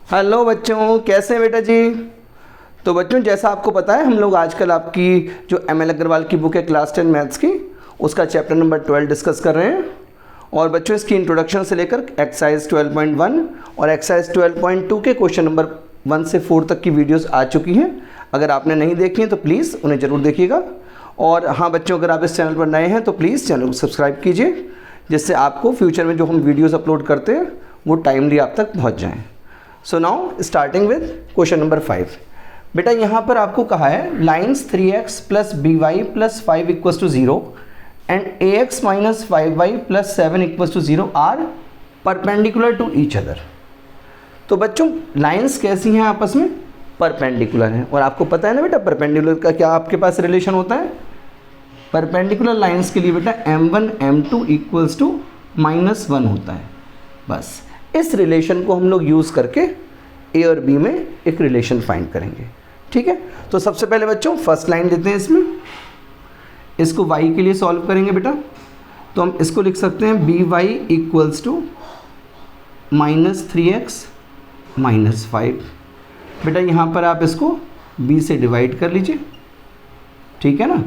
Hello बच्चों, कैसे हैं बेटा जी। तो बच्चों, जैसा आपको पता है हम लोग आजकल आपकी जो एम.एल. अग्रवाल की बुक है क्लास 10 मैथ्स की, उसका चैप्टर नंबर 12 डिस्कस कर रहे हैं। और बच्चों, इसकी इंट्रोडक्शन से लेकर एक्सरसाइज 12.1 और एक्सरसाइज 12.2 के क्वेश्चन नंबर 1 से 4 तक की वीडियोस आ चुकी हैं। अगर आपने नहीं देखी हैं तो प्लीज़ उन्हें ज़रूर देखिएगा। और हाँ बच्चों, अगर आप इस चैनल पर नए हैं तो प्लीज़ चैनल को सब्सक्राइब कीजिए, जिससे आपको फ्यूचर में जो हम वीडियोज़ अपलोड करते हैं वो टाइमली आप तक पहुँच जाएँ। So now starting with question number 5। बेटा यहाँ पर आपको कहा है lines 3x plus b y plus 5 equals to 0 and ax minus 5y plus 7 equals to 0 are perpendicular to each other. तो बच्चों, लाइन्स कैसी हैं आपस में? परपेंडिकुलर हैं। और आपको पता है ना बेटा, परपेंडिकुलर का क्या आपके पास रिलेशन होता है? परपेंडिकुलर लाइन्स के लिए बेटा m1 m2 इक्वल्स टू -1 होता है। बस इस रिलेशन को हम लोग यूज़ करके ए और बी में एक रिलेशन फाइंड करेंगे। ठीक है, तो सबसे पहले बच्चों फर्स्ट लाइन लेते हैं। इसमें इसको y के लिए सॉल्व करेंगे बेटा, तो हम इसको लिख सकते हैं B Y equals to -3x -5। बेटा यहाँ पर आप इसको b से डिवाइड कर लीजिए, ठीक है ना।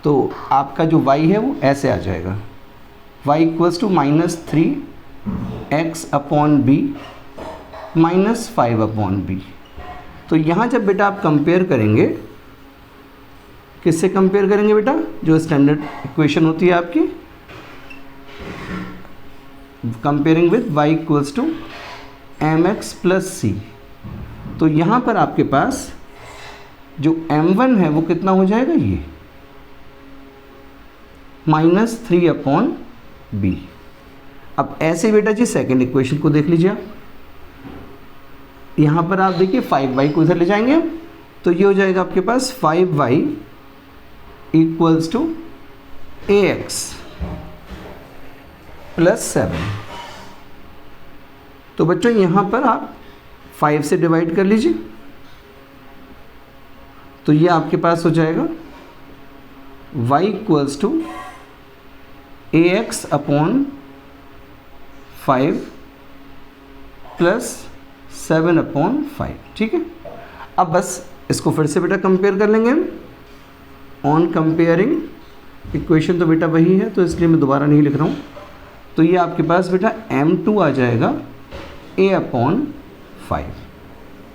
तो आपका जो y है वो ऐसे आ जाएगा, y equals to -3x upon b -5 upon b। तो यहाँ जब बेटा आप कंपेयर करेंगे, किससे कंपेयर करेंगे बेटा? जो स्टैंडर्ड इक्वेशन होती है आपकी, comparing with y equals to mx plus c। तो यहाँ पर आपके पास जो m1 है वो कितना हो जाएगा? ये -3 अपॉन b। अब ऐसे बेटा जी सेकेंड इक्वेशन को देख लीजिए आप। यहाँ पर आप देखिए 5y को इधर ले जाएंगे हम, तो ये हो जाएगा आपके पास 5y equals to ax plus 7। तो बच्चों यहाँ पर आप 5 से डिवाइड कर लीजिए, तो ये आपके पास हो जाएगा y equals to ax upon 5 plus 7 upon 5। ठीक है, अब बस इसको फिर से बेटा कंपेयर कर लेंगे हम। ऑन कंपेयरिंग इक्वेशन तो बेटा वही है, तो इसलिए मैं दोबारा नहीं लिख रहा हूँ। तो ये आपके पास बेटा m2 आ जाएगा a अपॉन 5।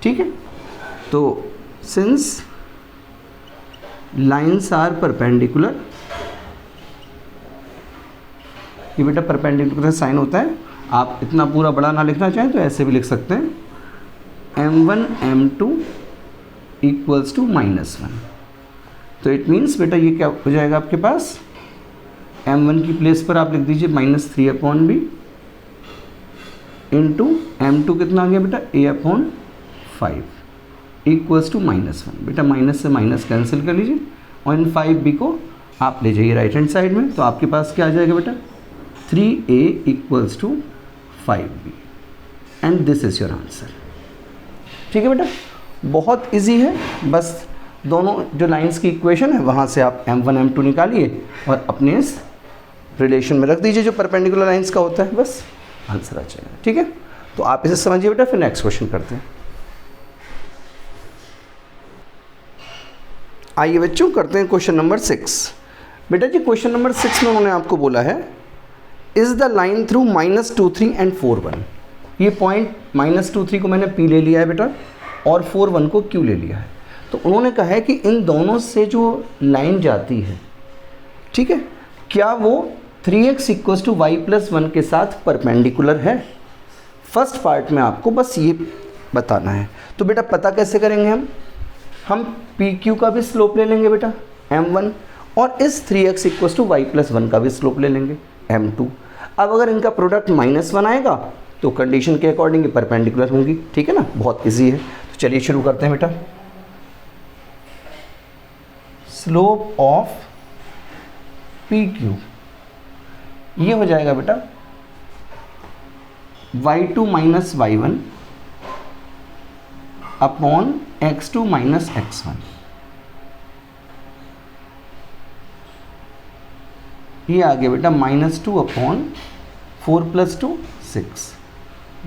ठीक है, तो सिंस लाइन्स आर परपेंडिकुलर, ये बेटा परपेंडिकुलर साइन होता है। आप इतना पूरा बड़ा ना लिखना चाहें तो ऐसे भी लिख सकते हैं m1 m2 इक्वल्स टू -1। तो इट मीन्स बेटा ये क्या हो जाएगा आपके पास? m1 की प्लेस पर आप लिख दीजिए -3 अपॉन b इंटू m2 कितना आ गया बेटा? a upon 5 equals to -1। बेटा माइनस से माइनस कैंसिल कर लीजिए और इन 5b को आप ले जाइए राइट हैंड साइड में। तो आपके पास क्या आ जाएगा बेटा? 3a equals to 5b and this is your answer. ठीक है बेटा, बहुत इजी है। बस दोनों जो लाइंस की इक्वेशन है वहाँ से आप m1 m2 निकालिए और अपने इस रिलेशन में रख दीजिए जो परपेंडिकुलर लाइंस का होता है, बस आंसर आ जाएगा। ठीक है, तो आप इसे समझिए बेटा, फिर नेक्स्ट क्वेश्चन करते हैं। आइए बच्चों करते हैं क्वेश्चन नंबर 6। बेटा जी क्वेश्चन नंबर 6 में उन्होंने आपको बोला है is the line through -23 and 41। ये पॉइंट -23 को मैंने P ले लिया है बेटा और 41 को Q ले लिया है। तो उन्होंने कहा है कि इन दोनों से जो लाइन जाती है, ठीक है, क्या वो 3x equals to y plus 1 के साथ परपेंडिकुलर है? फर्स्ट पार्ट में आपको बस ये बताना है। तो बेटा पता कैसे करेंगे हम PQ का भी स्लोप ले लेंगे बेटा m1 और इस 3x equals to y plus 1 का भी स्लोप ले लेंगे m2। अब अगर इनका प्रोडक्ट -1 आएगा तो कंडीशन के अकॉर्डिंग परपेंडिकुलर होंगी। ठीक है ना, बहुत इजी है। तो चलिए शुरू करते हैं बेटा। स्लोप ऑफ PQ ये हो जाएगा बेटा y2 minus y1 upon x2 minus x1। ये आ गया बेटा -2 अपॉन 4 + 2 6,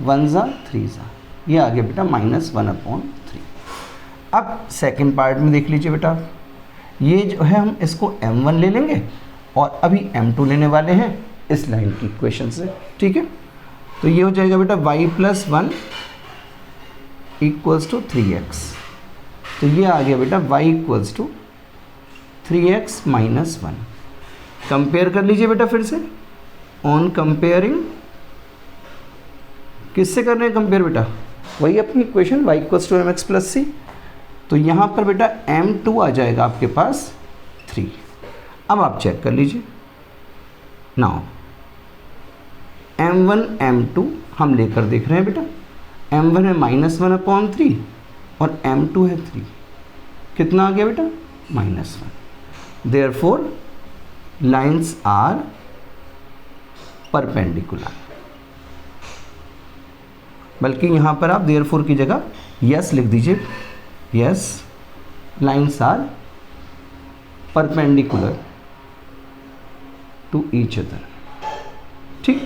1 × 3 × ये आ गया बेटा -1/3। अब सेकंड पार्ट में देख लीजिए बेटा, ये जो है हम इसको m1 ले लेंगे और अभी m2 लेने वाले हैं इस लाइन की इक्वेशन से, ठीक है। तो ये हो जाएगा बेटा y + 1 = 3x। तो ये आ गया बेटा y = 3x - 1। कंपेयर कर लीजिए बेटा फिर से, ऑन कंपेयरिंग, किससे कर रहे हैं कंपेयर बेटा, वही अपनी इक्वेशन y = mx + c। तो यहाँ पर बेटा m2 आ जाएगा आपके पास 3। अब आप चेक कर लीजिए, नाउ m1 m2 हम लेकर देख रहे हैं बेटा, m1 है -1/3 और m2 है 3, कितना आ गया बेटा -1। देयरफॉर लाइन्स आर परपेंडिकुलर, बल्कि यहाँ पर आप देयरफॉर की जगह यस लिख दीजिए, yes lines are perpendicular to each other, ठीक।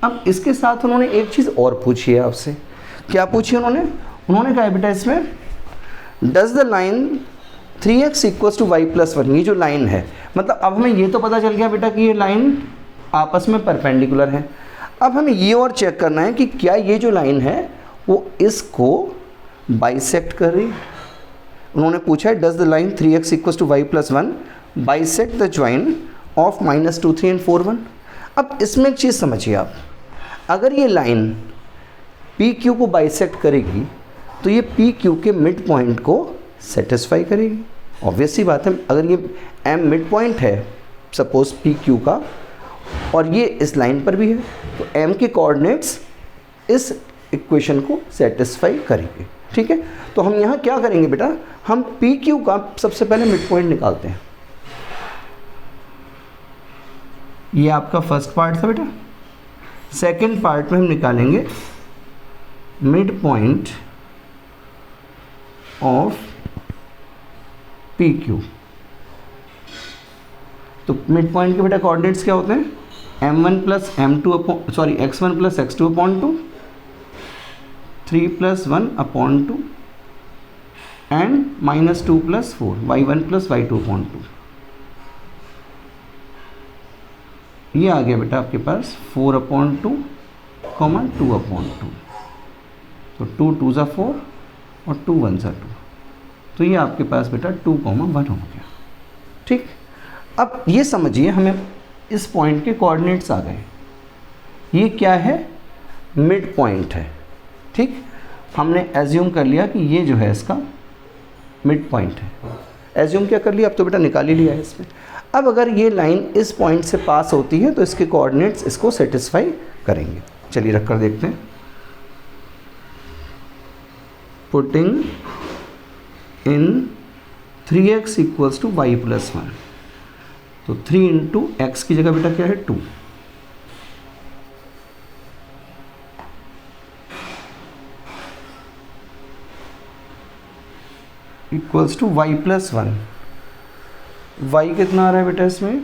अब इसके साथ उन्होंने एक चीज़ और पूछी है आपसे, क्या पूछी उन्होंने कहा बेटा इसमें does the line 3x = y + 1, ये जो लाइन है, मतलब अब हमें ये तो पता चल गया बेटा कि ये लाइन आपस में परपेंडिकुलर है। अब हमें ये और चेक करना है कि क्या ये जो लाइन है वो इसको बाइसेक्ट कर रही है। उन्होंने पूछा है does the line 3x = y + 1 bisect the join of -2, 3 और 4, 1। अब इसमें एक चीज़ समझिए आप, अगर ये लाइन पी क्यू को बाइसेक्ट करेगी तो ये पी क्यू के मिड पॉइंट को सेटिस्फाई करेगी। ऑब्वियस सी बात है, अगर ये एम मिड पॉइंट है सपोज पी क्यू का और ये इस लाइन पर भी है, तो एम के कोऑर्डिनेट्स इस इक्वेशन को सेटिस्फाई करेंगे, ठीक है। तो हम यहाँ क्या करेंगे बेटा, हम पी क्यू का सबसे पहले मिड पॉइंट निकालते हैं। ये आपका फर्स्ट पार्ट था बेटा। सेकंड पार्ट में हम निकालेंगे mid point of P Q. तो मिड पॉइंट के बेटा कोऑर्डिनेट्स क्या होते हैं, m1 + m2 sorry x1 + x2/2, 3 + 1/2 and -2 + 4, y1 + y2/2। ये आ गया बेटा आपके पास 4/2, 2/2। तो 2 2 = 4 और 2 1 = 2। तो ये आपके पास बेटा 2,1 हो गया, ठीक। अब ये समझिए हमें इस पॉइंट के कोऑर्डिनेट्स आ गए। ये क्या है, मिड पॉइंट है, ठीक। हमने एज्यूम कर लिया कि ये जो है इसका मिड पॉइंट है। एज्यूम क्या कर लिया, अब तो बेटा निकाल ही लिया है इसमें। अब अगर ये लाइन इस पॉइंट से पास होती है तो इसके कोऑर्डिनेट्स इसको सेटिस्फाई करेंगे। चलिए रख कर देखते हैं। पुटिंग इन 3x = y + 1, तो 3 × x की जगह बेटा क्या है 2, = y + 1। y कितना आ रहा है बेटा इसमें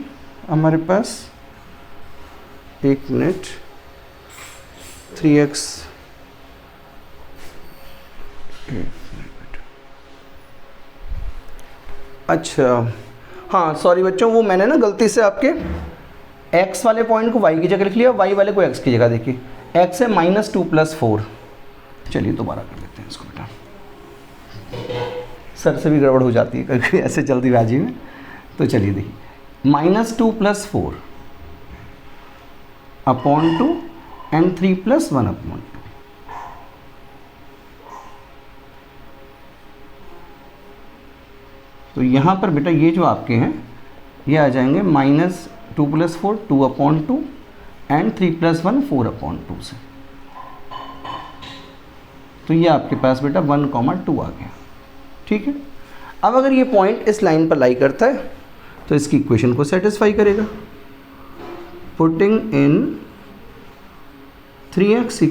हमारे पास, 1 मिनट, 3x, अच्छा हाँ सॉरी बच्चों, वो मैंने ना गलती से आपके x वाले पॉइंट को y की जगह लिख लिया, y वाले को x की जगह। देखिए x है -2 + 4। चलिए दोबारा कर लेते हैं इसको बेटा, सर से भी गड़बड़ हो जाती है कभी ऐसे जल्दीबाजी में। तो चलिए देखिए -2 + 4/2 एंड 3 + 1/2। तो यहाँ पर बेटा ये जो आपके हैं ये आ जाएंगे -2 + 4 2/2 एंड 3 + 1 4/2 से। तो ये आपके पास बेटा 1,2 आ गया, ठीक है। अब अगर ये पॉइंट इस लाइन पर लाई करता है तो इसकी इक्वेशन को सेटिस्फाई करेगा। पुटिंग इन 3x =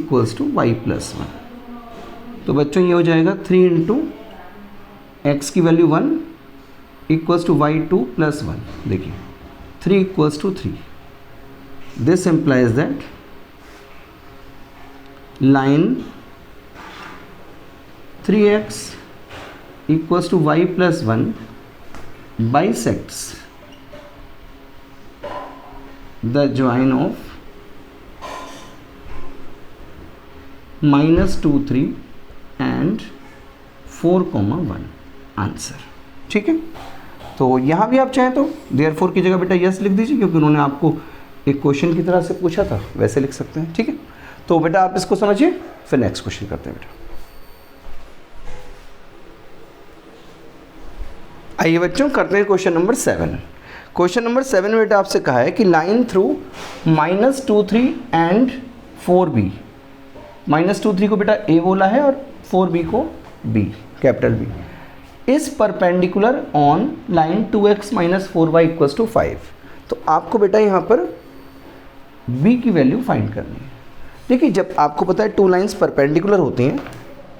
y + 1, तो बच्चों ये हो जाएगा 3 × x की वैल्यू 1 = y2 + 1। देखिए 3 = 3। This implies that line 3x equals to y plus 1 bisects the join of -2 3 and 4,1 answer. ठीक है, तो यहाँ भी आप चाहें तो therefore की जगह बेटा यस लिख दीजिए, क्योंकि उन्होंने आपको एक क्वेश्चन की तरह से पूछा था, वैसे लिख सकते हैं। ठीक है, तो बेटा आप इसको समझिए, फिर नेक्स्ट क्वेश्चन करते हैं बेटा। आइए बच्चों करते हैं क्वेश्चन नंबर 7। क्वेश्चन नंबर 7 में बेटा आपसे कहा है कि लाइन थ्रू -2 3 एंड 4b, -2 3 को बेटा a बोला है और 4b को b, कैपिटल B, इस perpendicular on line 2x - 4y = 5। तो आपको बेटा यहाँ पर b की वैल्यू फाइंड करनी है। देखिए, जब आपको पता है टू लाइंस परपेंडिकुलर होती हैं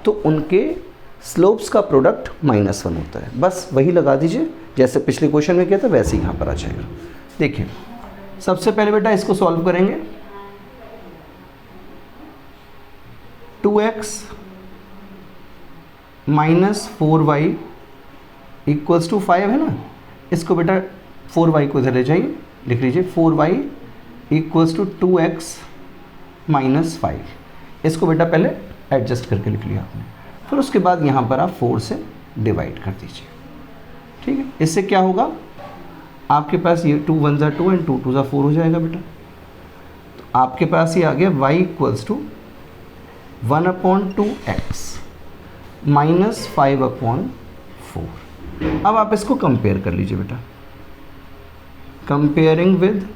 तो उनके स्लोप्स का प्रोडक्ट -1 होता है। बस वही लगा दीजिए, जैसे पिछले क्वेश्चन में किया था वैसे ही यहाँ पर आ जाएगा। देखिए, सबसे पहले बेटा इसको सॉल्व करेंगे। 2x - 4y = 5 है ना, इसको बेटा 4y को इधर ले जाइए, लिख लीजिए 4y = 2x - 5। इसको बेटा पहले एडजस्ट करके लिख लिया आपने, फिर उसके बाद यहाँ पर आप 4 से डिवाइड कर दीजिए। ठीक है, इससे क्या होगा, आपके पास ये 2 1 = 2 एंड 2 2 = 4 हो जाएगा बेटा। तो आपके पास ये आ गया y = 1/2x - 5/4। अब आप इसको कंपेयर कर लीजिए बेटा, comparing with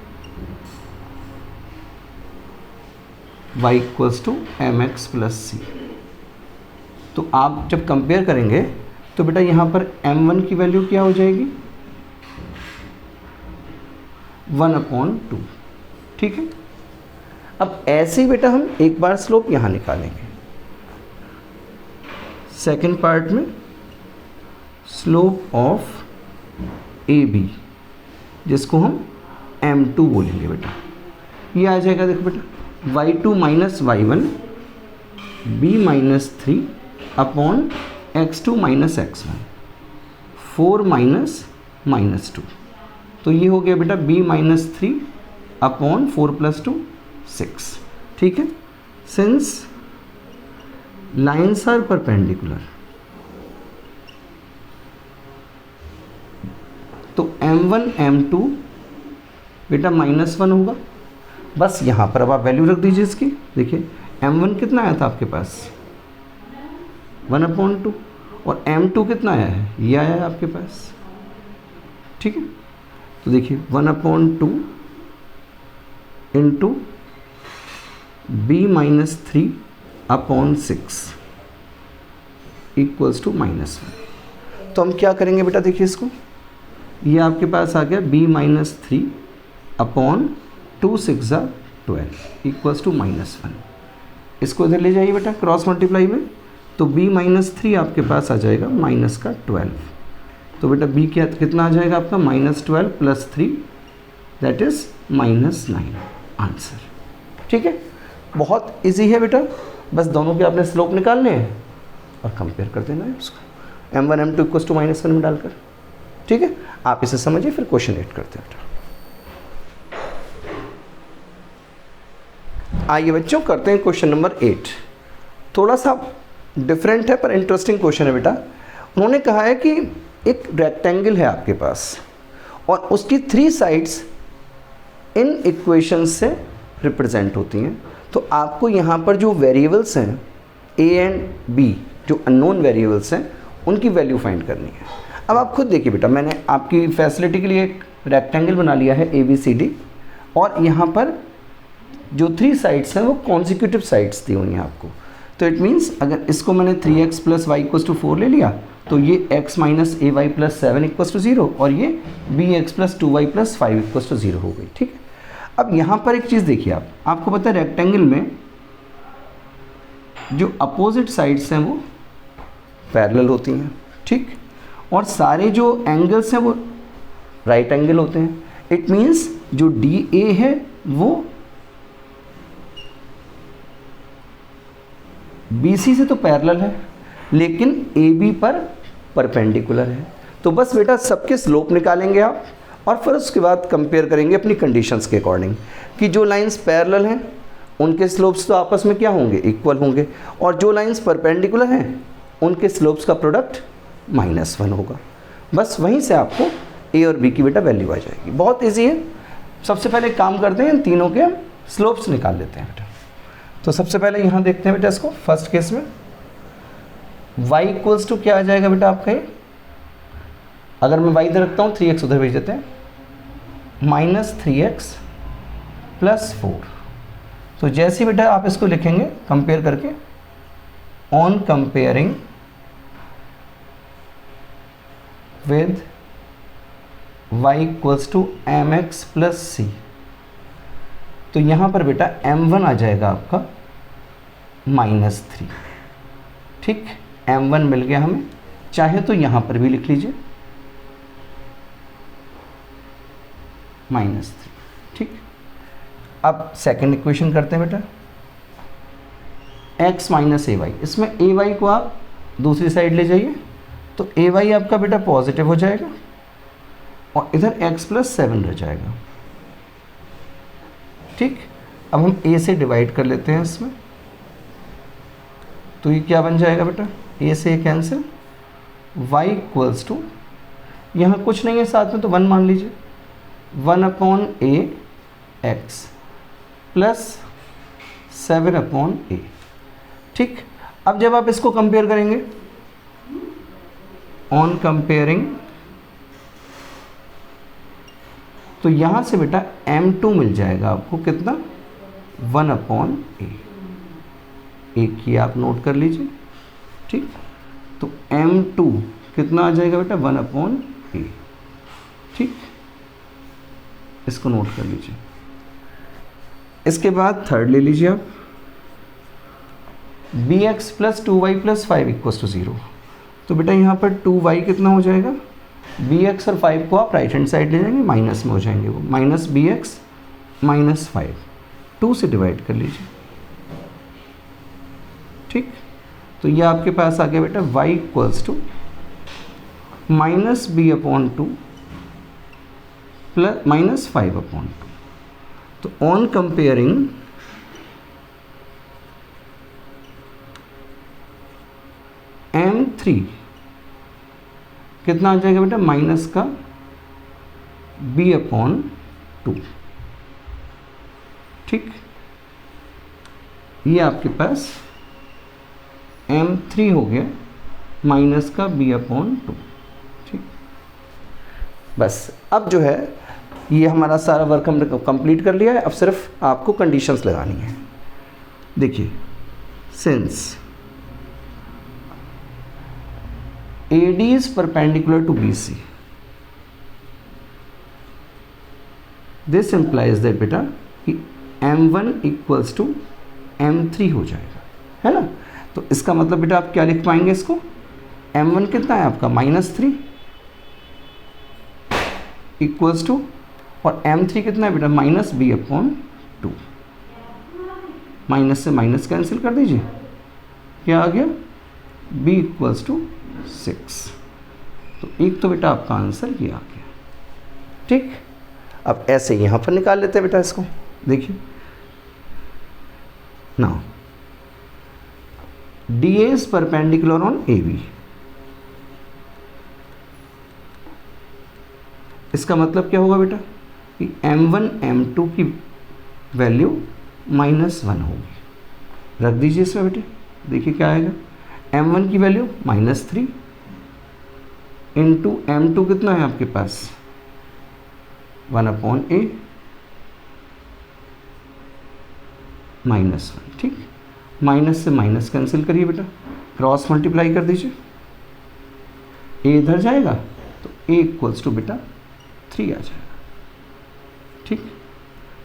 y = mx + c। तो आप जब कंपेयर करेंगे तो बेटा यहाँ पर m1 की वैल्यू क्या हो जाएगी, 1/2। ठीक है, अब ऐसे ही बेटा हम एक बार स्लोप यहाँ निकालेंगे। सेकंड पार्ट में स्लोप ऑफ AB, जिसको हम m2 बोलेंगे बेटा, ये आ जाएगा। देखो बेटा, y2 - y1 b - 3 upon x2 - x1, 4 - -2। तो ये हो गया बेटा b - 3 अपॉन 4 + 2 6। ठीक है, सिंस लाइन्स आर परपेंडिकुलर, तो m1 m2 बेटा -1 होगा। बस यहाँ पर अब आप वैल्यू रख दीजिए इसकी। देखिए, m1 कितना आया था आपके पास, 1/2, और m2 कितना आया है, ये आया है आपके पास। ठीक है, तो देखिए 1/2 इंटू b - 3 अपॉन 6 = -1। तो हम क्या करेंगे बेटा, देखिए इसको, ये आपके पास आ गया b - 3 अपॉन 2 6 = 12 = -1। इसको इधर ले जाइए बेटा क्रॉस मल्टीप्लाई में, तो b - 3 आपके पास आ जाएगा -12। तो बेटा b क्या कितना आ जाएगा आपका, -12 + 3 दैट इज़ -9 आंसर। ठीक है, बहुत इजी है बेटा, बस दोनों के आपने स्लोप निकालने हैं और कंपेयर कर देना है उसका m1 m2 = -1 में डालकर। ठीक है, आप इसे समझिए, फिर क्वेश्चन 8 करते हैं बेटा। आइए बच्चों करते हैं क्वेश्चन नंबर 8। थोड़ा सा डिफरेंट है पर इंटरेस्टिंग क्वेश्चन है बेटा। उन्होंने कहा है कि एक रेक्टेंगल है आपके पास और उसकी 3 साइड्स इन इक्वेशन से रिप्रेजेंट होती हैं। तो आपको यहाँ पर जो वेरिएबल्स हैं a एंड b, जो अननोन वेरिएबल्स हैं, उनकी वैल्यू फाइंड करनी है। अब आप खुद देखिए बेटा, मैंने आपकी फैसिलिटी के लिए एक रेक्टेंगल बना लिया है ABCD, और यहाँ पर जो 3 साइड्स हैं वो कॉन्जिक्यूटिव साइड्स दी हुई हैं आपको। तो इट मीन्स अगर इसको मैंने 3x + y = 4 ले लिया, तो ये x - ay + 7 = 0, और ये bx + 2y + 5 = 0 हो गई। ठीक है, अब यहाँ पर एक चीज़ देखिए, आपको पता है रेक्टेंगल में जो अपोजिट साइड्स हैं वो पैरेलल होती हैं। ठीक, और सारे जो एंगल्स हैं वो राइट एंगल होते हैं। इट मीन्स जो DA है वो BC से तो पैरेलल है लेकिन AB पर परपेंडिकुलर है। तो बस बेटा सबके स्लोप निकालेंगे आप और फिर उसके बाद कंपेयर करेंगे अपनी कंडीशंस के अकॉर्डिंग कि जो लाइंस पैरेलल हैं उनके स्लोप्स तो आपस में क्या होंगे, इक्वल होंगे, और जो लाइंस परपेंडिकुलर हैं उनके स्लोप्स का प्रोडक्ट -1 होगा। बस वहीं से आपको A और B की बेटा वैल्यू आ जाएगी। बहुत ईजी है। सबसे पहले काम करते हैं, इन तीनों के हम स्लोप्स निकाल लेते हैं बेटा। तो सबसे पहले यहाँ देखते हैं बेटा इसको, फर्स्ट केस में y इक्वल्स टू क्या आ जाएगा बेटा आपका ये, अगर मैं y इधर रखता हूँ 3x उधर भेज देते हैं, -3x + 4। तो जैसे बेटा आप इसको लिखेंगे कंपेयर करके, on comparing with y equals to mx + c, तो यहाँ पर बेटा m1 आ जाएगा आपका -3। ठीक, m1 मिल गया हमें, चाहे तो यहाँ पर भी लिख लीजिए -3। ठीक, अब सेकंड इक्वेशन करते हैं बेटा, x - ay, इसमें ay को आप दूसरी साइड ले जाइए तो ay आपका बेटा पॉजिटिव हो जाएगा और इधर x + 7 रह जाएगा। ठीक, अब हम a से डिवाइड कर लेते हैं इसमें, तो ये क्या बन जाएगा बेटा, a से कैंसिल, y इक्वल्स टू, यहाँ कुछ नहीं है साथ में तो 1 मान लीजिए, 1/ax + 7/a। ठीक, अब जब आप इसको कंपेयर करेंगे, ऑन कंपेयरिंग, तो यहाँ से बेटा m2 मिल जाएगा आपको कितना, 1/a। एक ही आप नोट कर लीजिए। ठीक, तो m2 कितना आ जाएगा बेटा, 1/a। ठीक, इसको नोट कर लीजिए। इसके बाद थर्ड ले लीजिए आप, bx + 2y + 5 = 0। तो बेटा यहाँ पर 2y कितना हो जाएगा, bx और 5 को आप राइट हैंड साइड ले जाएंगे, माइनस में हो जाएंगे वो, -bx - 5, 2 से डिवाइड कर लीजिए। ठीक, तो ये आपके पास आ गया बेटा y इक्वल्स टू -b/2 + -5/2। तो ऑन कंपेयरिंग m3 कितना आ जाएगा बेटा, माइनस का b/2। ठीक, ये आपके पास m3 हो गया माइनस का b/2। ठीक, बस अब जो है ये हमारा सारा वर्क हमने कंप्लीट कर लिया है। अब सिर्फ आपको कंडीशंस लगानी है। देखिए, since AD is perpendicular to BC, this implies that बेटा कि M1 इक्वल्स टू M3 हो जाएगा, है ना। तो इसका मतलब बेटा आप क्या लिख पाएंगे इसको, M1 कितना है आपका -3 इक्वल्स टू, और M3 कितना है बेटा -b/2। माइनस से माइनस कैंसिल कर दीजिए, क्या आ गया, b इक्वल्स टू 6। तो एक तो बेटा आपका आंसर ये आ गया। ठीक, अब ऐसे यहाँ पर निकाल लेते हैं बेटा इसको। देखिए now DA is perpendicular on AB, इसका मतलब क्या होगा बेटा कि M1 M2 की वैल्यू -1 होगी। रख दीजिए इसमें बेटे, देखिए क्या आएगा, M1 की वैल्यू -3 इंटू M2 कितना है आपके पास 1/a -1। ठीक, माइनस से माइनस कैंसिल करिए बेटा, क्रॉस मल्टीप्लाई कर दीजिए, a इधर जाएगा तो a इक्वल्स टू बेटा 3 आ जाएगा। ठीक,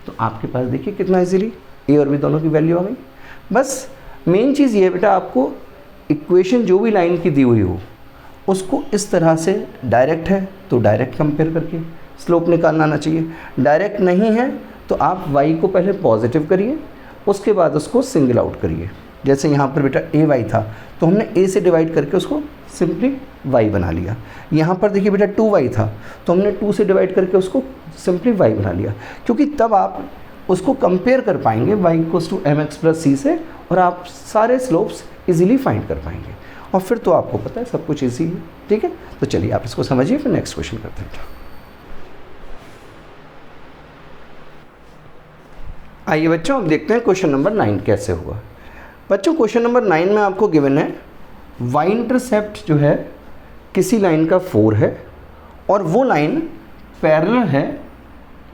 तो आपके पास देखिए कितना इजीली a और b दोनों की वैल्यू आ गई। बस मेन चीज़ ये है बेटा, आपको इक्वेशन जो भी लाइन की दी हुई हो उसको इस तरह से, डायरेक्ट है तो डायरेक्ट कंपेयर करके स्लोप निकालना आना चाहिए, डायरेक्ट नहीं है तो आप y को पहले पॉजिटिव करिए, उसके बाद उसको सिंगल आउट करिए। जैसे यहाँ पर बेटा ए वाई था तो हमने ए से डिवाइड करके उसको सिंपली वाई बना लिया। यहाँ पर देखिए बेटा 2y था तो हमने 2 से डिवाइड करके उसको सिंपली y बना लिया, क्योंकि तब आप उसको कंपेयर कर पाएंगे y equals to m x plus c से, और आप सारे स्लोप्स इजीली फाइंड कर पाएंगे, और फिर तो आपको पता है सब कुछ ईजी है। ठीक है, तो चलिए आप इसको समझिए, फिर नेक्स्ट क्वेश्चन करते हैं। आइए बच्चों, अब देखते हैं क्वेश्चन नंबर 9 कैसे हुआ। बच्चों क्वेश्चन नंबर 9 में आपको गिवन है y इंटरसेप्ट जो है किसी लाइन का 4 है, और वो लाइन पैरेलल है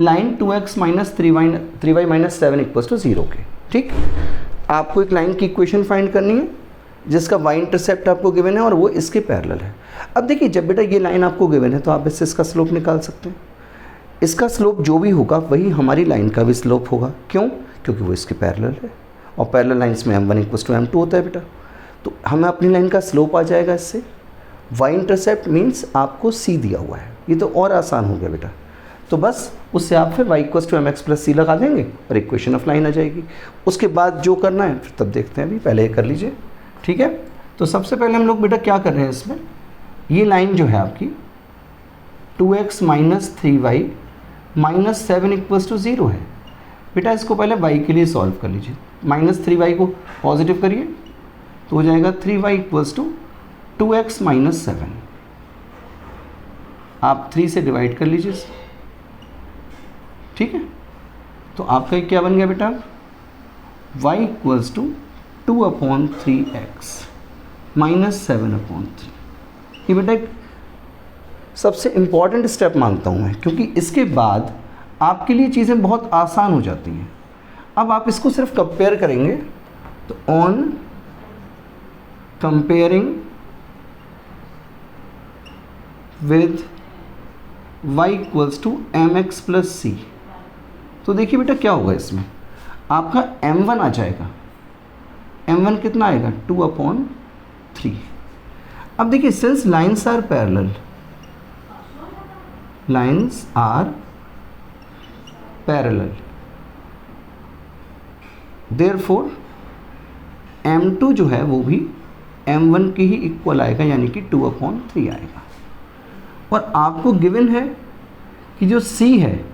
line 2x minus 3y minus 7 equals to 0 के। ठीक, आपको एक लाइन की इक्वेशन फाइंड करनी है जिसका y इंटरसेप्ट आपको गिवन है और वो इसके पैरेलल है। अब देखिए जब बेटा ये लाइन आपको गिवन है तो आप इससे इसका स्लोप निकाल सकते हैं। इसका स्लोप जो भी होगा वही हमारी लाइन का भी स्लोप होगा। क्यों? क्योंकि वो इसके पैरेलल है, और पैरेलल लाइंस में m1 इक्वल्स टू m2 होता है बेटा, तो हमें अपनी लाइन का स्लोप आ जाएगा इससे। y इंटरसेप्ट मीन्स आपको c दिया हुआ है, ये तो और आसान हो गया बेटा। तो बस उससे आप फिर y equals to m x plus c लगा देंगे और इक्वेशन ऑफ लाइन आ जाएगी। उसके बाद जो करना है फिर तब देखते हैं, अभी पहले ये कर लीजिए। ठीक है, तो सबसे पहले हम लोग बेटा क्या कर रहे हैं इसमें, ये लाइन जो है आपकी 2x minus 3y minus 7 equals to 0 है। बेटा इसको पहले y के लिए सॉल्व कर लीजिए। माइनस 3y को पॉजिटिव करिए तो हो जाएगा 3y equals to 2x minus 7। आप 3 से डिवाइड कर लीजिए। ठीक है, तो आपका क्या बन गया बेटा, y equals to 2/3x minus 7/3। ये बेटा एक सबसे इम्पॉर्टेंट स्टेप मानता हूँ मैं, क्योंकि इसके बाद आपके लिए चीज़ें बहुत आसान हो जाती हैं। अब आप इसको सिर्फ कंपेयर करेंगे तो on comparing with y equals to m x plus c, तो देखिए बेटा क्या होगा इसमें, आपका m1 आ जाएगा। m1 कितना आएगा 2/3। अब देखिए since lines are parallel, lines are parallel, therefore m2 जो है वो भी m1 के ही इक्वल आएगा, यानी कि 2/3 आएगा। और आपको गिवन है कि जो c है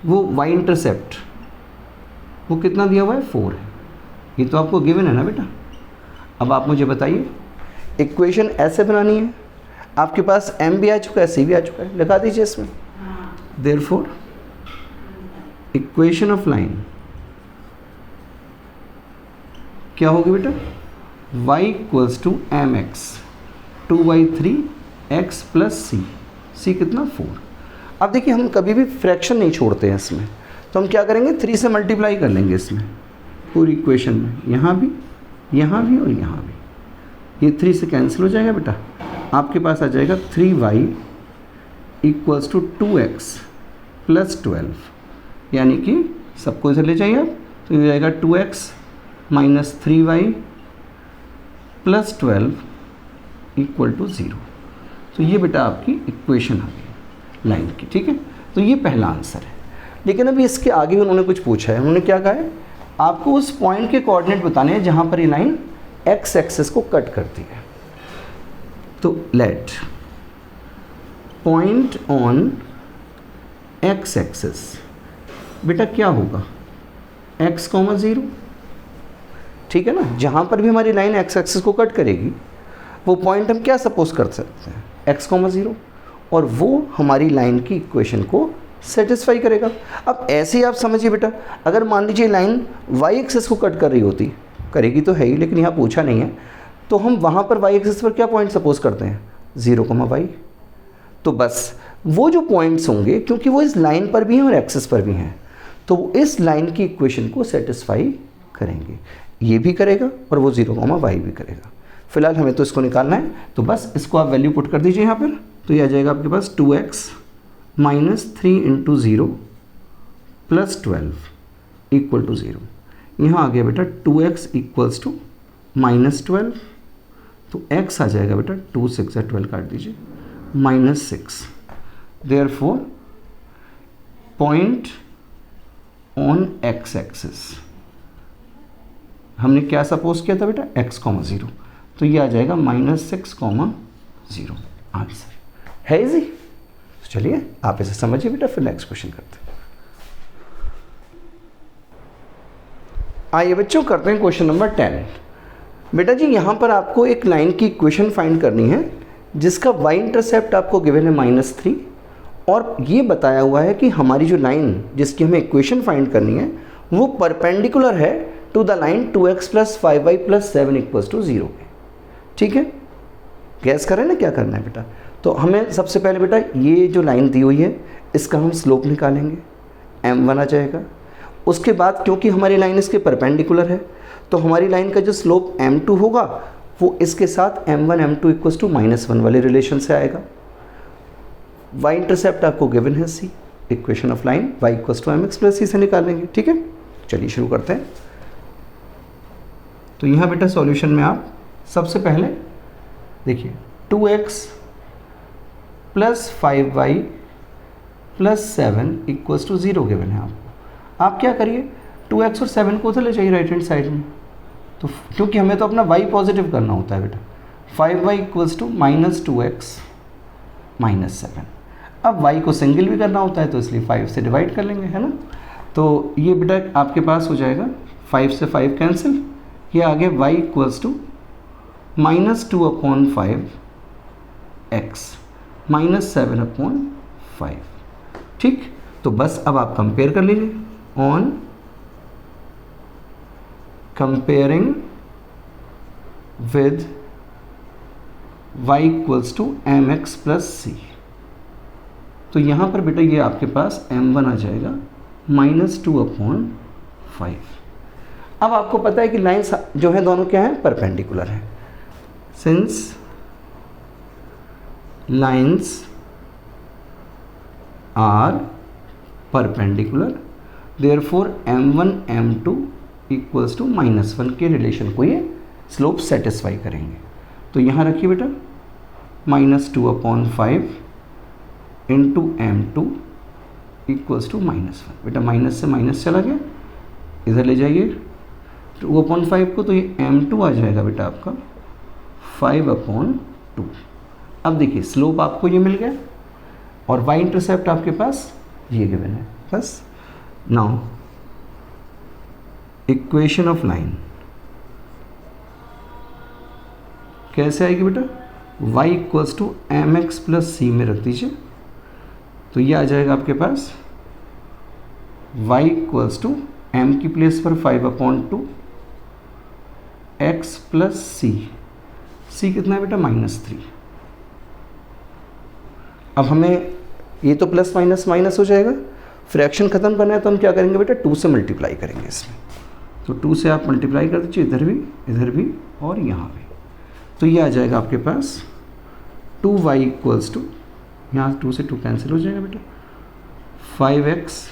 वो y इंटरसेप्ट वो कितना दिया हुआ है 4 है, ये तो आपको गिवन है ना बेटा। अब आप मुझे बताइए इक्वेशन ऐसे बनानी है, आपके पास m भी आ चुका है, c भी आ चुका है, लगा दीजिए इसमें। देयरफॉर इक्वेशन ऑफ लाइन क्या होगी बेटा, y equals to m x 2/3x plus c कितना 4। अब देखिए हम कभी भी फ्रैक्शन नहीं छोड़ते हैं इसमें, तो हम क्या करेंगे 3 से मल्टीप्लाई कर लेंगे इसमें पूरी इक्वेशन में, यहाँ भी और यहाँ भी। ये 3 से कैंसिल हो जाएगा बेटा, आपके पास आ जाएगा 3y equals to 2x plus 12, यानी कि सबको इधर ले जाइए आप, तो ये हो जाएगा 2x minus 3y plus 12 equal to 0। तो ये बेटा आपकी इक्वेशन आ गई लाइन की। ठीक है, तो ये पहला आंसर है। लेकिन अभी इसके आगे उन्होंने कुछ पूछा है, उन्होंने क्या कहा है, आपको उस पॉइंट के कोऑर्डिनेट बताने हैं जहाँ पर ये लाइन x एक्सिस को कट करती है। तो let point on x axis, बेटा क्या होगा x, 0। ठीक है ना, जहाँ पर भी हमारी लाइन x एक्सिस को कट करेगी वो पॉइंट हम क्या सपोज कर सकते हैं x, 0, और वो हमारी लाइन की इक्वेशन को सेटिस्फाई करेगा। अब ऐसे ही आप समझिए बेटा, अगर मान लीजिए लाइन y एक्सिस को कट कर रही होती, करेगी तो है ही लेकिन यहाँ पूछा नहीं है, तो हम वहाँ पर y एक्सिस पर क्या पॉइंट सपोज करते हैं 0, y। तो बस वो जो पॉइंट्स होंगे, क्योंकि वो इस लाइन पर भी हैं और एक्सिस पर भी हैं, तो वो इस लाइन की इक्वेशन को सेटिस्फाई करेंगे। ये भी करेगा और वो 0, y भी करेगा। फिलहाल हमें तो इसको निकालना है, तो बस इसको आप वैल्यू पुट कर दीजिए यहाँ पर, तो ये आ जाएगा आपके पास 2x minus 3 into 0 plus 12 equal to 0। यहाँ आ गया बेटा 2x इक्वल्स टू माइनस 12, तो x आ जाएगा बेटा 2 6 12 काट दीजिए minus 6। Therefore point on x axis हमने क्या सपोज किया था बेटा, x, 0, तो ये आ जाएगा -6, 0 आंसर है इजी। तो चलिए आप इसे समझिए बेटा, फिर नेक्स्ट क्वेश्चन करते हैं। आइए बच्चों करते हैं क्वेश्चन नंबर 10। बेटा जी यहाँ पर आपको एक लाइन की इक्वेशन फाइंड करनी है जिसका y इंटरसेप्ट आपको गिवन है -3 और ये बताया हुआ है कि हमारी जो लाइन जिसकी हमें इक्वेशन फाइंड करनी है वो परपेंडिकुलर है to the line 2x + 5y + 7 = 0 है। ठीक है, गैस करें ना क्या करना है बेटा। तो हमें सबसे पहले बेटा ये जो लाइन दी हुई है इसका हम स्लोप निकालेंगे, m1 आ जाएगा। उसके बाद क्योंकि हमारी लाइन इसके परपेंडिकुलर है तो हमारी लाइन का जो स्लोप m2 होगा वो इसके साथ m1 m2 = -1 वाले रिलेशन से आएगा। y इंटरसेप्ट आपको गिवन है c, equation of line y = mx + c से निकालेंगे। ठीक है, चलिए शुरू करते हैं। तो यहाँ बेटा सॉल्यूशन में आप सबसे पहले देखिए 2x + 5y + 7 = 0 गिवन है आपको। आप क्या करिए 2x और 7 को उधर ले जाइए राइट हैंड साइड में, तो क्योंकि हमें तो अपना y पॉजिटिव करना होता है बेटा। 5y = -2x - 7। अब y को सिंगल भी करना होता है तो इसलिए 5 से डिवाइड कर लेंगे, है ना। तो ये बेटा आपके पास हो जाएगा 5 से 5 कैंसिल, ये आगे y = -2/5 x -7/5। ठीक, तो बस अब आप कंपेयर कर लीजिए। On comparing with y = mx + c, तो यहाँ पर बेटा ये आपके पास m1 आ जाएगा -2/5। अब आपको पता है कि लाइंस जो है दोनों क्या है, परपेंडिकुलर है। Since lines are perpendicular therefore m1 m2 = -1 के रिलेशन को ये स्लोप सेटिस्फाई करेंगे। तो यहाँ रखिए बेटा -2/5 × m2 = -1। बेटा माइनस से माइनस चला गया, इधर ले जाइए 2/5 को, तो ये m2 आ जाएगा बेटा आपका 5/2। अब देखिए स्लोप आपको ये मिल गया और y इंटरसेप्ट आपके पास ये गिवन है। बस नाउ इक्वेशन ऑफ लाइन कैसे आएगी बेटा, y = mx + c में रख दीजिए, तो ये आ जाएगा आपके पास y = m की प्लेस पर 5/2 x + c कितना है बेटा -3। अब हमें ये तो प्लस माइनस माइनस हो जाएगा, फ्रैक्शन ख़त्म करना है तो हम क्या करेंगे बेटा 2 से मल्टीप्लाई करेंगे इसमें। तो 2 से आप मल्टीप्लाई कर दीजिए, इधर भी और यहाँ भी, तो ये आ जाएगा आपके पास 2y = यहाँ 2 से 2 कैंसिल हो जाएगा बेटा 5x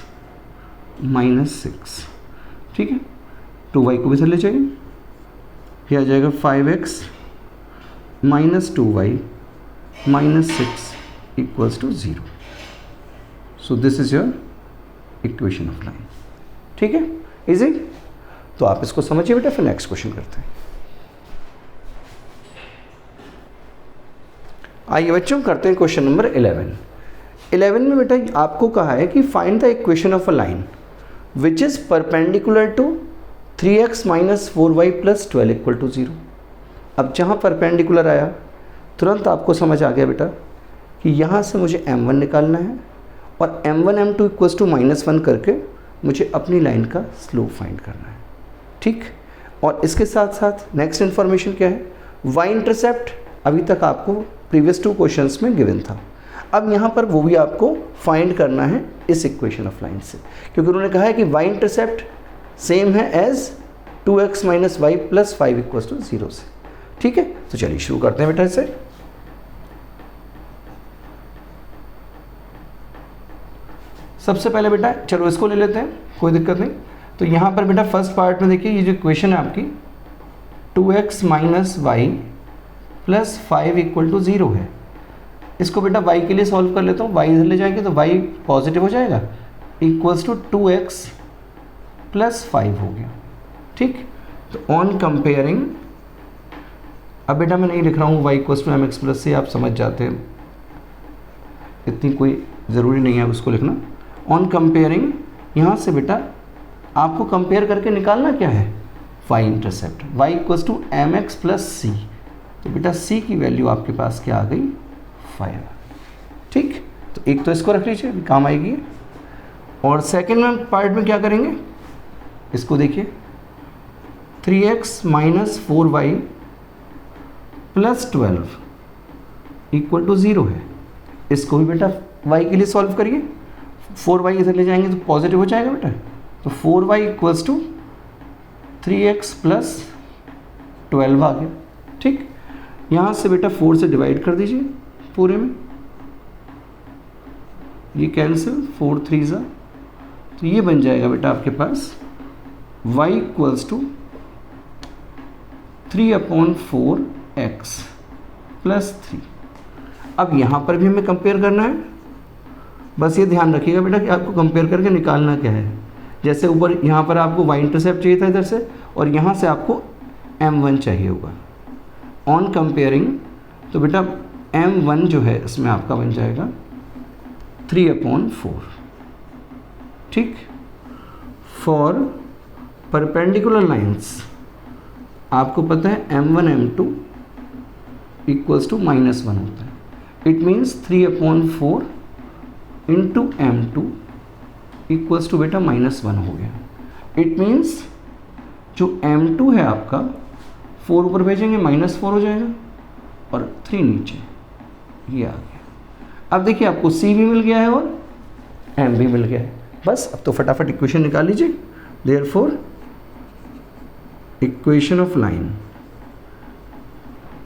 - 6। ठीक है, 2y को भी इधर ले जाइए, ये आ जाएगा 5x - 2y - 6 = 0। So this is your equation of line. ठीक है, इजी। तो आप इसको समझिए बेटा, फिर नेक्स्ट क्वेश्चन करते हैं। आइए बच्चों करते हैं क्वेश्चन नंबर 11 में बेटा आपको कहा है कि find the equation of a line which is perpendicular to 3x - 4y + 12 = 0। अब जहाँ परपेंडिकुलर आया तुरंत आपको समझ आ गया बेटा कि यहाँ से मुझे m1 निकालना है और m1 m2 = -1 करके मुझे अपनी लाइन का स्लोप फाइंड करना है। ठीक, और इसके साथ साथ नेक्स्ट इन्फॉर्मेशन क्या है, y इंटरसेप्ट अभी तक आपको प्रीवियस 2 क्वेश्चंस में गिवन था। अब यहाँ पर वो भी आपको फाइंड करना है इस इक्वेशन ऑफ लाइन से, क्योंकि उन्होंने कहा है कि y इंटरसेप्ट सेम है एज 2x - y + 5 = 0 से। ठीक है, तो चलिए शुरू करते हैं बेटा इसे। सबसे पहले बेटा चलो इसको ले लेते हैं, कोई दिक्कत नहीं। तो यहाँ पर बेटा फर्स्ट पार्ट में देखिए ये जो इक्वेशन है आपकी 2x - y + 5 = 0 है। इसको बेटा y के लिए सॉल्व कर लेता हूँ, y इधर ले जाएंगे तो y पॉजिटिव हो जाएगा = 2x + 5 हो गया। ठीक, तो ऑन कंपेयरिंग, अब बेटा मैं नहीं लिख रहा हूँ y equals to m x plus c, आप समझ जाते हैं, इतनी कोई ज़रूरी नहीं है उसको लिखना। ऑन कंपेयरिंग, यहाँ से बेटा आपको कंपेयर करके निकालना क्या है, y intercept, y equals to m x plus c. तो बेटा c की वैल्यू आपके पास क्या आ गई, 5। ठीक, तो एक तो इसको रख लीजिए, काम आएगी। और सेकेंड पार्ट में क्या करेंगे, इसको देखिए, 3x minus 4y plus 12 equal to 0 है। इसको भी बेटा y के लिए सॉल्व करिए, 4y इधर ले जाएंगे तो पॉजिटिव हो जाएगा बेटा। तो 4y equals to 3x plus 12 आ गया। ठीक, यहाँ से बेटा 4 से डिवाइड कर दीजिए पूरे में, ये कैंसिल, 4 3 ज़ा, तो ये बन जाएगा बेटा आपके पास y equals to 3/4x plus 3। अब यहाँ पर भी हमें कंपेयर करना है, बस ये ध्यान रखिएगा बेटा कि आपको कंपेयर करके निकालना क्या है। जैसे ऊपर यहाँ पर आपको y इंटरसेप्ट चाहिए था इधर से, और यहाँ से आपको m1 चाहिए होगा। ऑन कंपेयरिंग, तो बेटा m1 जो है इसमें आपका बन जाएगा 3/4। ठीक, फॉर परपेंडिकुलर लाइंस आपको पता है m1 m2 इक्वल्स टू -1 होता है। It means 3/4 into m2 equals to बेटा -1 हो गया। इट मीन्स जो m2 है आपका 4 ऊपर भेजेंगे -4 हो जाएगा, और 3 नीचे, ये आ गया। अब देखिए आपको c भी मिल गया है और m भी मिल गया है। बस अब तो फटाफट इक्वेशन निकाल लीजिए। देयरफॉर इक्वेशन ऑफ लाइन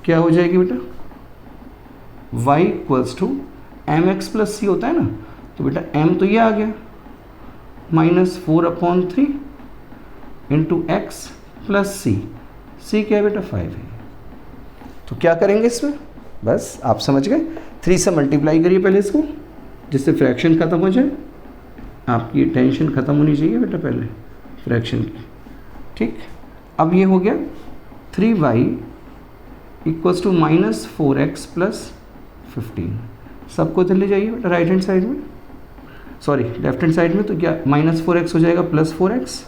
क्या हो जाएगी बेटा, y equals to m x plus c होता है ना, तो बेटा m तो ये आ गया -4/3 इंटू एक्स प्लस सी, सी क्या है बेटा 5 है। तो क्या करेंगे इसमें, बस आप समझ गए, 3 से मल्टीप्लाई करिए पहले इसको, जिससे फ्रैक्शन ख़त्म हो जाए। आपकी टेंशन ख़त्म होनी चाहिए बेटा पहले फ्रैक्शन की। ठीक, अब ये हो गया 3y equals to -4x plus 15। सबको इधर ले जाइए बेटा राइट हैंड साइड में, सॉरी लेफ्ट हैंड साइड में। तो क्या -4x हो जाएगा plus 4x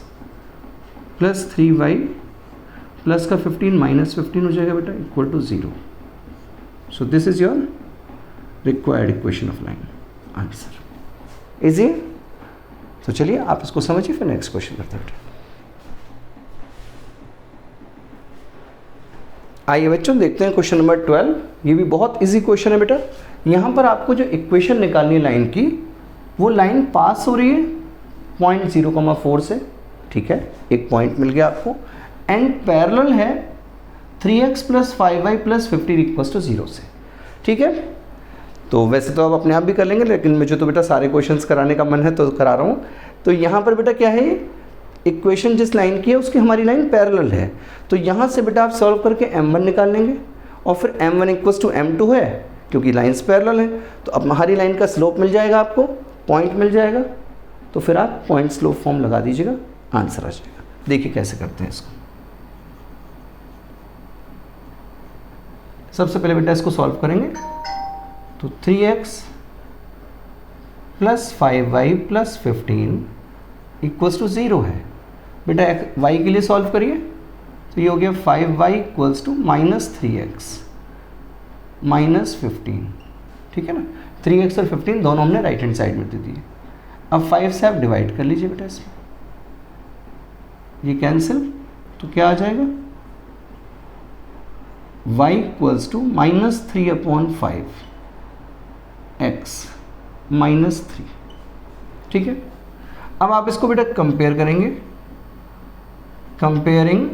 plus 3y plus का 15 -15 हो जाएगा बेटा equal to 0। So this is your required equation of line answer. Easy, तो चलिए आप इसको समझिए, फिर नेक्स्ट क्वेश्चन करते हैं। आइए बच्चों देखते हैं क्वेश्चन नंबर 12। ये भी बहुत इजी क्वेश्चन है बेटा। यहाँ पर आपको जो इक्वेशन निकालनी है लाइन की, वो लाइन पास हो रही है पॉइंट 0,4 से, ठीक है, एक पॉइंट मिल गया आपको, एंड पैरेलल है 3x plus 5y plus 15 equals to 0 से। ठीक है, तो वैसे तो आप अपने आप भी कर लेंगे, लेकिन मुझे तो बेटा सारे क्वेश्चंस कराने का मन है तो करा रहा हूँ। तो यहाँ पर बेटा क्या है, इक्वेशन जिस लाइन की है उसकी हमारी लाइन पैरेलल है, तो यहाँ से बेटा आप सॉल्व करके m1 निकाल लेंगे, और फिर m1 इक्वल्स टू m2 है क्योंकि लाइन्स पैरेलल है, तो अब हमारी लाइन का स्लोप मिल जाएगा, आपको पॉइंट मिल जाएगा, तो फिर आप पॉइंट स्लोप फॉर्म लगा दीजिएगा, आंसर आ जाएगा। देखिए कैसे करते हैं इसको। सबसे पहले बेटा इसको सॉल्व करेंगे, तो 3x plus 5y plus 15 equals to 0 है। बेटा y के लिए सॉल्व करिए, तो ये हो गया 5y equals to -3x minus 15, ठीक है ना। 3x और 15 दोनों हमने राइट हैंड साइड में दे दिए। अब 5 से आप डिवाइड कर लीजिए बेटा इसमें, ये कैंसिल, तो क्या आ जाएगा, y इक्वल्स टू -3/5 x -3, ठीक है। अब आप इसको बेटा कंपेयर करेंगे, कंपेयरिंग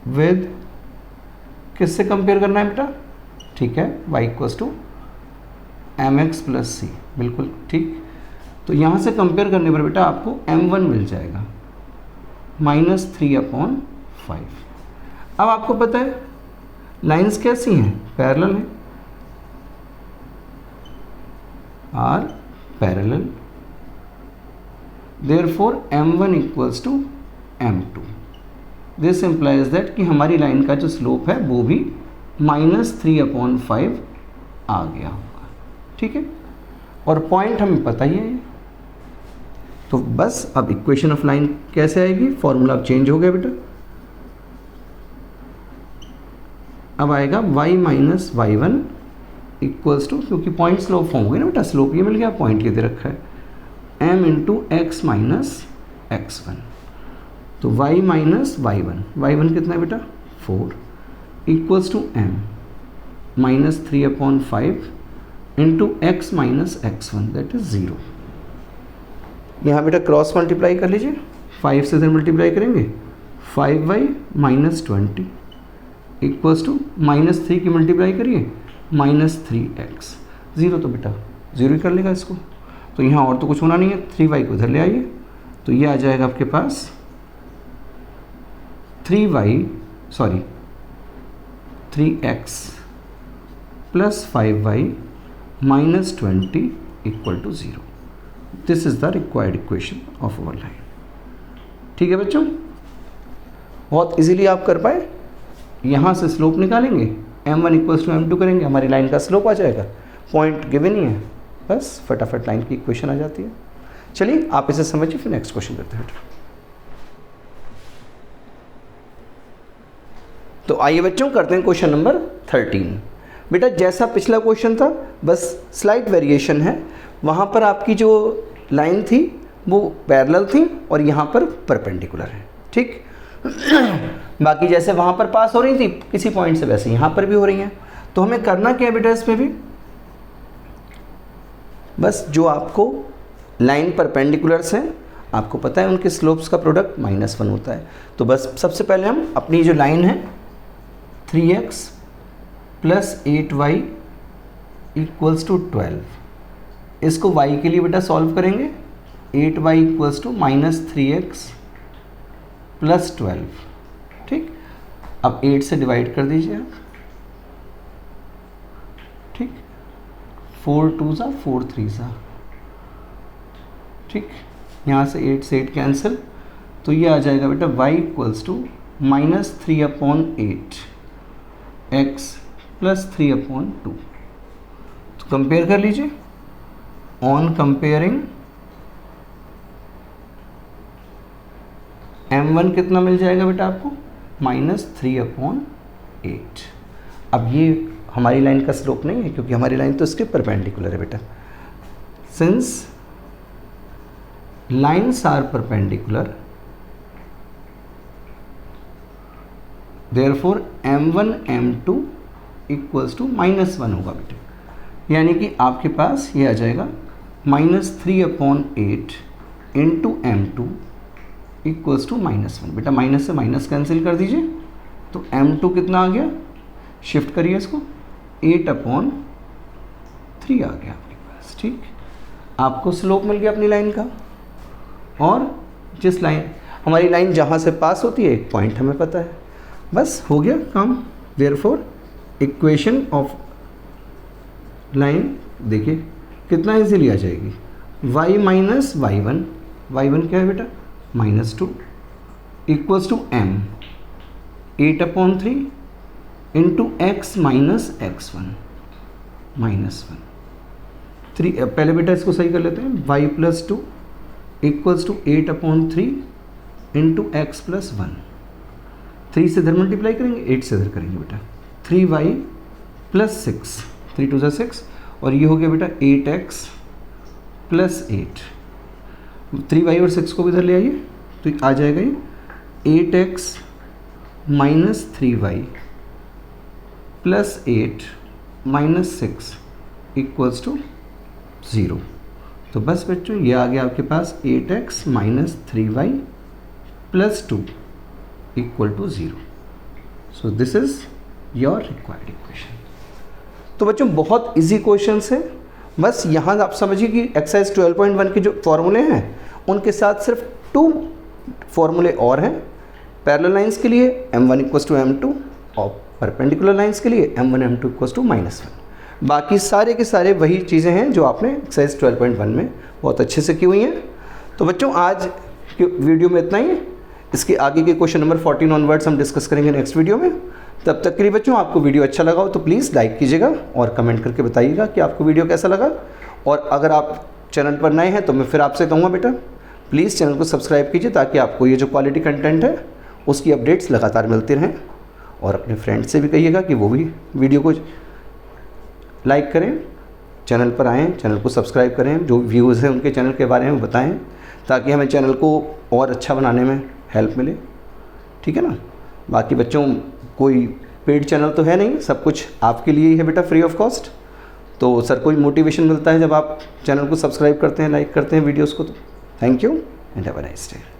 विद, किससे कंपेयर करना है बेटा, ठीक है, y equals to mx plus c, बिल्कुल ठीक। तो यहाँ से कंपेयर करने पर बेटा आपको m1 मिल जाएगा -3/5। अब आपको पता है लाइंस कैसी हैं, पैरेलल हैं, are parallel, therefore m1 equals to m2। This implies that कि हमारी लाइन का जो स्लोप है वो भी -3/5 आ गया होगा, ठीक है। और पॉइंट हमें पता ही है। तो बस अब इक्वेशन ऑफ लाइन कैसे आएगी, फॉर्मूला अब चेंज हो गया बेटा। अब आएगा y minus y1 equals to, क्योंकि पॉइंट स्लोप फॉर्म हो गया ना बेटा, स्लोप ये मिल गया, पॉइंट ये दे रखा है, m into x minus x1। तो y माइनस y1 कितना है बेटा 4 equals to m minus 3/5 into x minus x1 that is 0। यहाँ बेटा क्रॉस मल्टीप्लाई कर लीजिए, 5 से इधर मल्टीप्लाई करेंगे, 5y माइनस 20 इक्वल्स टू -3 की मल्टीप्लाई करिए -3x। 0 तो बेटा 0 ही कर लेगा इसको, तो यहाँ और तो कुछ होना नहीं है, 3y को इधर ले आइए, तो ये आ जाएगा आपके पास 3x plus 5y minus 20 equal to 0। This is the required equation of our line. ठीक है बच्चों, बहुत इजीली आप कर पाए। यहाँ से स्लोप निकालेंगे, m1 इक्वल्स टू m2 करेंगे, हमारी लाइन का स्लोप आ जाएगा, पॉइंट गिवन ही है, बस फटाफट लाइन की इक्वेशन आ जाती है। चलिए आप इसे समझिए, फिर नेक्स्ट क्वेश्चन करते हैं। तो आइए बच्चों करते हैं क्वेश्चन नंबर 13। बेटा जैसा पिछला क्वेश्चन था बस स्लाइट वेरिएशन है, वहाँ पर आपकी जो लाइन थी वो पैरेलल थी और यहाँ पर परपेंडिकुलर है, ठीक। बाकी जैसे वहाँ पर पास हो रही थी किसी पॉइंट से, वैसे यहाँ पर भी हो रही हैं। तो हमें करना क्या है बेटा इसमें भी, बस जो आपको लाइन परपेंडिकुलर्स हैं आपको पता है उनके स्लोप्स का प्रोडक्ट -1 होता है। तो बस सबसे पहले हम अपनी जो लाइन है 3x plus 8y equals to 12, इसको y के लिए बेटा सॉल्व करेंगे। 8y equals to -3x plus 12, ठीक। अब 8 से डिवाइड कर दीजिए आप, ठीक। 4 2 सा 4 3 सा, ठीक। यहाँ से 8 से 8 कैंसिल, तो ये आ जाएगा बेटा y equals to -3/8 x plus 3/2। तो कंपेयर कर लीजिए, ऑन कंपेयरिंग m1 कितना मिल जाएगा बेटा आपको -3/8। अब ये हमारी लाइन का स्लोप नहीं है क्योंकि हमारी लाइन तो इसके परपेंडिकुलर है बेटा। Since lines are perpendicular therefore m1 m2 equals to -1 होगा बेटा, यानी कि आपके पास ये आ जाएगा -3/8 इंटू m2 इक्वल्स टू -1। बेटा माइनस से माइनस कैंसिल कर दीजिए, तो m2 कितना आ गया, शिफ्ट करिए इसको, 8/3 आ गया आपके पास, ठीक। आपको स्लोप मिल गया अपनी लाइन का, और जिस लाइन हमारी लाइन जहाँ से पास होती है एक पॉइंट हमें पता है, बस हो गया काम। देयरफॉर इक्वेशन ऑफ लाइन देखिए कितना इजीली आ जाएगी, y माइनस y1 क्या है बेटा -2 equals to m 8/3 into x minus x1 -1। 3 पहले बेटा इसको सही कर लेते हैं, y plus 2 equals to 8/3 into x plus 1। 3 से इधर मल्टीप्लाई करेंगे, 8 से इधर करेंगे बेटा, 3y प्लस 6, 3 2 6, और ये हो गया बेटा 8x प्लस 8। 3y और 6 को भी इधर ले आइए, तो आ जाएगा ये 8x minus 3y plus 8 minus 6 equals to 0। तो बस बच्चों ये आ गया आपके पास 8x minus 3y plus 2 equal to 0। So this is your required equation. तो बच्चों बहुत इजी क्वेश्चंस है, बस यहाँ आप समझिए कि एक्सरसाइज 12.1 के जो फॉर्मूले हैं उनके साथ सिर्फ 2 फॉर्मूले और हैं। पैरेलल लाइंस के लिए m1 इक्वल्स टू m2 और परपेंडिकुलर लाइंस के लिए m1 m2 इक्वल्स टू -1। बाकी सारे के सारे वही चीज़ें हैं जो आपने एक्सरसाइज 12.1 में बहुत अच्छे से की हुई हैं। तो बच्चों आज की वीडियो में इतना ही है। इसके आगे के क्वेश्चन नंबर 14 ऑनवर्ड्स हम डिस्कस करेंगे नेक्स्ट वीडियो में। तब तक के लिए बच्चों, आपको वीडियो अच्छा लगा हो तो प्लीज़ लाइक कीजिएगा और कमेंट करके बताइएगा कि आपको वीडियो कैसा लगा। और अगर आप चैनल पर नए हैं तो मैं फिर आपसे कहूँगा बेटा, प्लीज़ चैनल को सब्सक्राइब कीजिए ताकि आपको ये जो क्वालिटी कंटेंट है उसकी अपडेट्स लगातार मिलती रहें। और अपने फ्रेंड्स से भी कहिएगा कि वो भी वीडियो को लाइक करें, चैनल पर आएँ, चैनल को सब्सक्राइब करें, जो व्यूज़ हैं उनके चैनल के बारे में बताएं ताकि हमें चैनल को और अच्छा बनाने में हेल्प मिले। ठीक है ना। बाकी बच्चों, कोई पेड चैनल तो है नहीं, सब कुछ आपके लिए ही है बेटा, फ्री ऑफ कॉस्ट। तो सर को भी मोटिवेशन मिलता है जब आप चैनल को सब्सक्राइब करते हैं, लाइक करते हैं वीडियोज़ को। तो thank you and have a nice day.